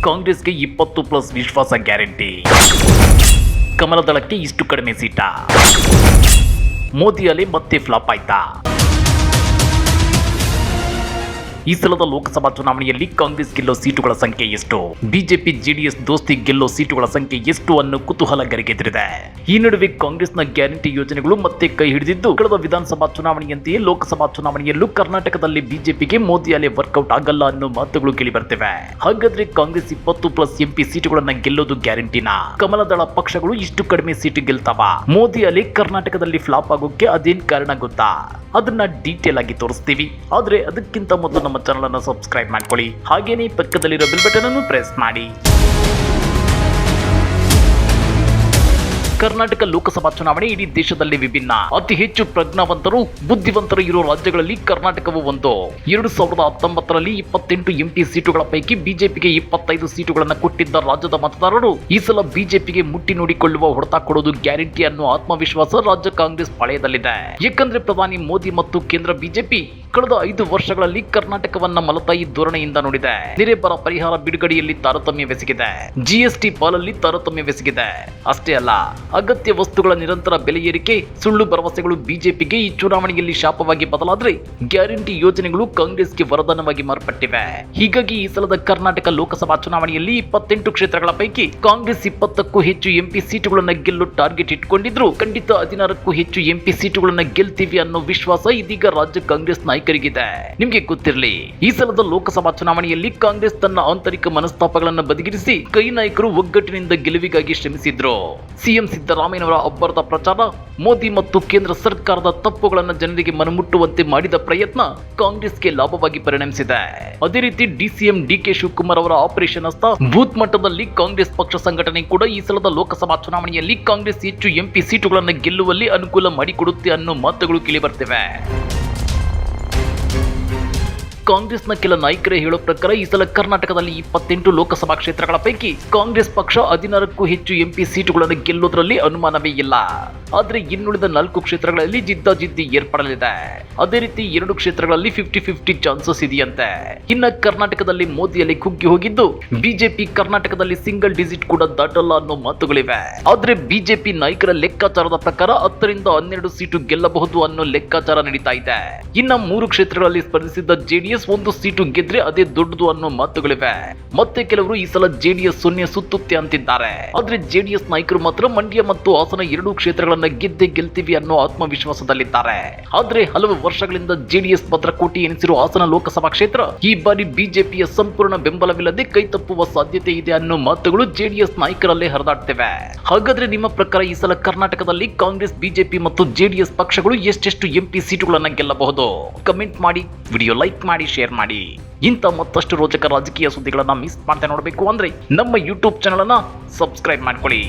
ಕಾಂಗ್ರೆಸ್ಗೆ 20+ ವಿಶ್ವಾಸ ಗ್ಯಾರಂಟಿ. ಕಮಲದಳಕ್ಕೆ ಇಷ್ಟು ಕಡಿಮೆ ಸೀಟ. ಮೋದಿ ಅಲೆ ಮತ್ತೆ ಫ್ಲಾಪ್ ಆಯ್ತಾ? ಈ ಸಲದ ಲೋಕಸಭಾ ಚುನಾವಣೆಯಲ್ಲಿ ಕಾಂಗ್ರೆಸ್ ಗೆಲ್ಲೋ ಸೀಟುಗಳ ಸಂಖ್ಯೆ ಎಷ್ಟು, ಬಿಜೆಪಿ ಜೆಡಿಎಸ್ ದೋಸ್ತಿ ಗೆಲ್ಲೋ ಸೀಟುಗಳ ಸಂಖ್ಯೆ ಎಷ್ಟು ಅನ್ನೋ ಕುತೂಹಲ ಗರಿಗೆದರಿದೆ. ಈ ನಡುವೆ ಕಾಂಗ್ರೆಸ್ನ ಗ್ಯಾರಂಟಿ ಯೋಜನೆಗಳು ಮತ್ತೆ ಕೈ ಹಿಡಿದಿದ್ದು, ಕಳೆದ ವಿಧಾನಸಭಾ ಚುನಾವಣೆಯಂತೆಯೇ ಲೋಕಸಭಾ ಚುನಾವಣೆಯಲ್ಲೂ ಕರ್ನಾಟಕದಲ್ಲಿ ಬಿಜೆಪಿಗೆ ಮೋದಿ ಅಲೆ ವರ್ಕೌಟ್ ಆಗಲ್ಲ ಅನ್ನೋ ಮಾತುಗಳು ಕೇಳಿ ಬರ್ತಿವೆ. ಹಾಗಾದ್ರೆ ಕಾಂಗ್ರೆಸ್ 20+ ಎಂಪಿ ಸೀಟುಗಳನ್ನ ಗೆಲ್ಲೋದು ಗ್ಯಾರಂಟಿನಾ? ಕಮಲದಳ ಪಕ್ಷಗಳು ಇಷ್ಟು ಕಡಿಮೆ ಸೀಟು ಗೆಲ್ತಾವ? ಮೋದಿ ಅಲೆ ಕರ್ನಾಟಕದಲ್ಲಿ ಫ್ಲಾಪ್ ಆಗೋಕೆ ಅದೇನ್ ಕಾರಣ ಗೊತ್ತಾ? ಅದನ್ನ ಡೀಟೇಲ್ ಆಗಿ ತೋರಿಸ್ತೀವಿ. ಆದ್ರೆ ಅದಕ್ಕಿಂತ ಮೊದಲು ನಮ್ಮ ಚಾನಲ್ ಅನ್ನು ಸಬ್ಸ್ಕ್ರೈಬ್ ಮಾಡ್ಕೊಳ್ಳಿ. ಹಾಗೇನೇ ಪಕ್ಕದಲ್ಲಿರೋ ಬೆಲ್ ಬಟನ್ ಅನ್ನು ಪ್ರೆಸ್ ಮಾಡಿ. ಕರ್ನಾಟಕ ಲೋಕಸಭಾ ಚುನಾವಣೆ ಇಡೀ ದೇಶದಲ್ಲಿ ವಿಭಿನ್ನ. ಅತಿ ಹೆಚ್ಚು ಪ್ರಜ್ಞಾವಂತರು ಬುದ್ಧಿವಂತರು ಇರೋ ರಾಜ್ಯಗಳಲ್ಲಿ ಕರ್ನಾಟಕವು ಒಂದು. 2019ರಲ್ಲಿ 28 ಎಂಪಿ ಸೀಟುಗಳ ಪೈಕಿ ಬಿಜೆಪಿಗೆ 25 ಸೀಟುಗಳನ್ನು ಕೊಟ್ಟಿದ್ದ ರಾಜ್ಯದ ಮತದಾರರು ಈ ಸಲ ಬಿಜೆಪಿಗೆ ಮುಟ್ಟಿ ನೋಡಿಕೊಳ್ಳುವ ಹೊಡೆತ ಕೊಡೋದು ಗ್ಯಾರಂಟಿ ಅನ್ನೋ ಆತ್ಮವಿಶ್ವಾಸ ರಾಜ್ಯ ಕಾಂಗ್ರೆಸ್ ಪಾಳೆಯದಲ್ಲಿದೆ. ಯಾಕಂದ್ರೆ ಪ್ರಧಾನಿ ಮೋದಿ ಮತ್ತು ಕೇಂದ್ರ ಬಿಜೆಪಿ ಕಳೆದ 5 ವರ್ಷಗಳಲ್ಲಿ ಕರ್ನಾಟಕವನ್ನ ಮಲತಾಯಿ ಧೋರಣೆಯಿಂದ ನೋಡಿದೆ. ನೆರೆ ಬರ ಪರಿಹಾರ ಬಿಡುಗಡೆಯಲ್ಲಿ ತಾರತಮ್ಯವೆಸಗಿದೆ, ಜಿಎಸ್ಟಿ ಪಾಲಲ್ಲಿ ತಾರತಮ್ಯವೆಸಗಿದೆ. ಅಷ್ಟೇ ಅಲ್ಲ, ಅಗತ್ಯ ವಸ್ತುಗಳ ನಿರಂತರ ಬೆಲೆ ಏರಿಕೆ, ಸುಳ್ಳು ಭರವಸೆಗಳು ಬಿಜೆಪಿಗೆ ಈ ಚುನಾವಣೆಯಲ್ಲಿ ಶಾಪವಾಗಿ ಬದಲಾದ್ರೆ ಗ್ಯಾರಂಟಿ ಯೋಜನೆಗಳು ಕಾಂಗ್ರೆಸ್ಗೆ ವರದಾನವಾಗಿ ಮಾರ್ಪಟ್ಟಿವೆ. ಹೀಗಾಗಿ ಈ ಸಲದ ಕರ್ನಾಟಕ ಲೋಕಸಭಾ ಚುನಾವಣೆಯಲ್ಲಿ 28 ಕ್ಷೇತ್ರಗಳ ಪೈಕಿ ಕಾಂಗ್ರೆಸ್ 20ಕ್ಕೂ ಹೆಚ್ಚು ಎಂಪಿ ಸೀಟುಗಳನ್ನ ಗೆಲ್ಲೋ ಟಾರ್ಗೆಟ್ ಇಟ್ಕೊಂಡಿದ್ರು. ಖಂಡಿತ 16ಕ್ಕೂ ಹೆಚ್ಚು ಎಂಪಿ ಸೀಟುಗಳನ್ನ ಗೆಲ್ತೀವಿ ಅನ್ನೋ ವಿಶ್ವಾಸ ಇದೀಗ ರಾಜ್ಯ ಕಾಂಗ್ರೆಸ್ ನಾಯಕರಿಗಿದೆ. ನಿಮ್ಗೆ ಗೊತ್ತಿರಲಿ, ಈ ಸಲದ ಲೋಕಸಭಾ ಚುನಾವಣೆಯಲ್ಲಿ ಕಾಂಗ್ರೆಸ್ ತನ್ನ ಆಂತರಿಕ ಮನಸ್ತಾಪಗಳನ್ನು ಬದಿಗಿರಿಸಿ ಕೈ ನಾಯಕರು ಒಗ್ಗಟ್ಟಿನಿಂದ ಗೆಲುವಿಗಾಗಿ ಶ್ರಮಿಸಿದ್ರು. ಸಿಎಂ ಸಿದ್ದರಾಮಯ್ಯನವರ ಅಬ್ಬರದ ಪ್ರಚಾರ, ಮೋದಿ ಮತ್ತು ಕೇಂದ್ರ ಸರ್ಕಾರದ ತಪ್ಪುಗಳನ್ನು ಜನರಿಗೆ ಮನಮುಟ್ಟುವಂತೆ ಮಾಡಿದ ಪ್ರಯತ್ನ ಕಾಂಗ್ರೆಸ್ಗೆ ಲಾಭವಾಗಿ ಪರಿಣಮಿಸಿದೆ. ಅದೇ ರೀತಿ ಡಿಸಿಎಂ ಡಿಕೆ ಶಿವಕುಮಾರ್ ಅವರ ಆಪರೇಷನ್ ಹಸ್ತ, ಬೂತ್ ಮಟ್ಟದಲ್ಲಿ ಕಾಂಗ್ರೆಸ್ ಪಕ್ಷ ಸಂಘಟನೆ ಕೂಡ ಈ ಸಲದ ಲೋಕಸಭಾ ಚುನಾವಣೆಯಲ್ಲಿ ಕಾಂಗ್ರೆಸ್ ಹೆಚ್ಚು ಎಂಪಿ ಸೀಟುಗಳನ್ನು ಗೆಲ್ಲುವಲ್ಲಿ ಅನುಕೂಲ ಮಾಡಿಕೊಡುತ್ತೆ ಅನ್ನೋ ಮಾತುಗಳು ಕೇಳಿಬರ್ತಿವೆ. ಕಾಂಗ್ರೆಸ್ನ ಕೆಲ ನಾಯಕರೇ ಹೇಳೋ ಪ್ರಕಾರ ಈ ಸಲ ಕರ್ನಾಟಕದಲ್ಲಿ 28 ಲೋಕಸಭಾ ಕ್ಷೇತ್ರಗಳ ಪೈಕಿ ಕಾಂಗ್ರೆಸ್ ಪಕ್ಷ 16ಕ್ಕೂ ಹೆಚ್ಚು ಎಂಪಿ ಸೀಟುಗಳನ್ನು ಗೆಲ್ಲೋದ್ರಲ್ಲಿ ಅನುಮಾನವೇ ಇಲ್ಲ. ಆದ್ರೆ ಇನ್ನುಳಿದ 4 ಕ್ಷೇತ್ರಗಳಲ್ಲಿ ಜಿದ್ದಾಜಿದ್ದಿ ಏರ್ಪಡಲಿದೆ. ಅದೇ ರೀತಿ 2 ಕ್ಷೇತ್ರಗಳಲ್ಲಿ 50-50 ಚಾನ್ಸಸ್ ಇದೆಯಂತೆ. ಇನ್ನ ಕರ್ನಾಟಕದಲ್ಲಿ ಮೋದಿಯಲ್ಲಿ ಕುಗ್ಗಿ ಹೋಗಿದ್ದು, ಬಿಜೆಪಿ ಕರ್ನಾಟಕದಲ್ಲಿ ಸಿಂಗಲ್ ಡಿಜಿಟ್ ಕೂಡ ದಾಟಲ್ಲ ಅನ್ನೋ ಮಾತುಗಳಿವೆ. ಆದ್ರೆ ಬಿಜೆಪಿ ನಾಯಕರ ಲೆಕ್ಕಾಚಾರದ ಪ್ರಕಾರ 10ರಿಂದ 12 ಸೀಟು ಗೆಲ್ಲಬಹುದು ಅನ್ನೋ ಲೆಕ್ಕಾಚಾರ ನಡೀತಾ ಇದೆ. ಇನ್ನ 3 ಕ್ಷೇತ್ರಗಳಲ್ಲಿ ಸ್ಪರ್ಧಿಸಿದ್ದ ಜೆಡಿಎಸ್ 1 ಸೀಟು ಗೆದ್ರೆ ಅದೇ ದೊಡ್ಡದು ಅನ್ನೋ ಮಾತುಗಳಿವೆ. ಮತ್ತೆ ಕೆಲವರು ಈ ಸಲ ಜೆಡಿಎಸ್ 0 ಸುತ್ತುತ್ತೆ ಅಂತಿದ್ದಾರೆ. ಆದ್ರೆ ಜೆಡಿಎಸ್ ನಾಯಕರು ಮಾತ್ರ ಮಂಡ್ಯ ಮತ್ತು ಹಾಸನ 2 ಕ್ಷೇತ್ರಗಳನ್ನ ಗೆದ್ದೇ ಗೆಲ್ತೀವಿ ಅನ್ನೋ ಆತ್ಮವಿಶ್ವಾಸದಲ್ಲಿದ್ದಾರೆ. ಆದ್ರೆ ಹಲವು ವರ್ಷಗಳಿಂದ ಜೆಡಿಎಸ್ ಭದ್ರಕೋಟೆ ಎನಿಸಿರುವ ಹಾಸನ ಲೋಕಸಭಾ ಕ್ಷೇತ್ರ ಈ ಬಾರಿ ಬಿಜೆಪಿಯ ಸಂಪೂರ್ಣ ಬೆಂಬಲವಿಲ್ಲದೆ ಕೈತಪ್ಪುವ ಸಾಧ್ಯತೆ ಇದೆ ಅನ್ನೋ ಮಾತುಗಳು ಜೆಡಿಎಸ್ ನಾಯಕರಲ್ಲೇ ಹರಿದಾಡ್ತಿವೆ. ಹಾಗಾದ್ರೆ ನಿಮ್ಮ ಪ್ರಕಾರ ಈ ಸಲ ಕರ್ನಾಟಕದಲ್ಲಿ ಕಾಂಗ್ರೆಸ್, ಬಿಜೆಪಿ ಮತ್ತು ಜೆಡಿಎಸ್ ಪಕ್ಷಗಳು ಎಷ್ಟೆಷ್ಟು ಎಂಪಿ ಸೀಟುಗಳನ್ನ ಗೆಲ್ಲಬಹುದು? ಕಮೆಂಟ್ ಮಾಡಿ, ವಿಡಿಯೋ ಲೈಕ್ ಮಾಡಿ, ಶೇರ್ ಮಾಡಿ. ಇಂಥ ಮತ್ತಷ್ಟು ರೋಚಕ ರಾಜಕೀಯ ಸುದ್ದಿಗಳನ್ನ ಮಿಸ್ ಮಾಡ್ತಾ ನೋಡಬೇಕು ಅಂದ್ರೆ ನಮ್ಮ ಯೂಟ್ಯೂಬ್ ಚಾನಲ್ ಅನ್ನ ಸಬ್ಸ್ಕ್ರೈಬ್ ಮಾಡ್ಕೊಳ್ಳಿ.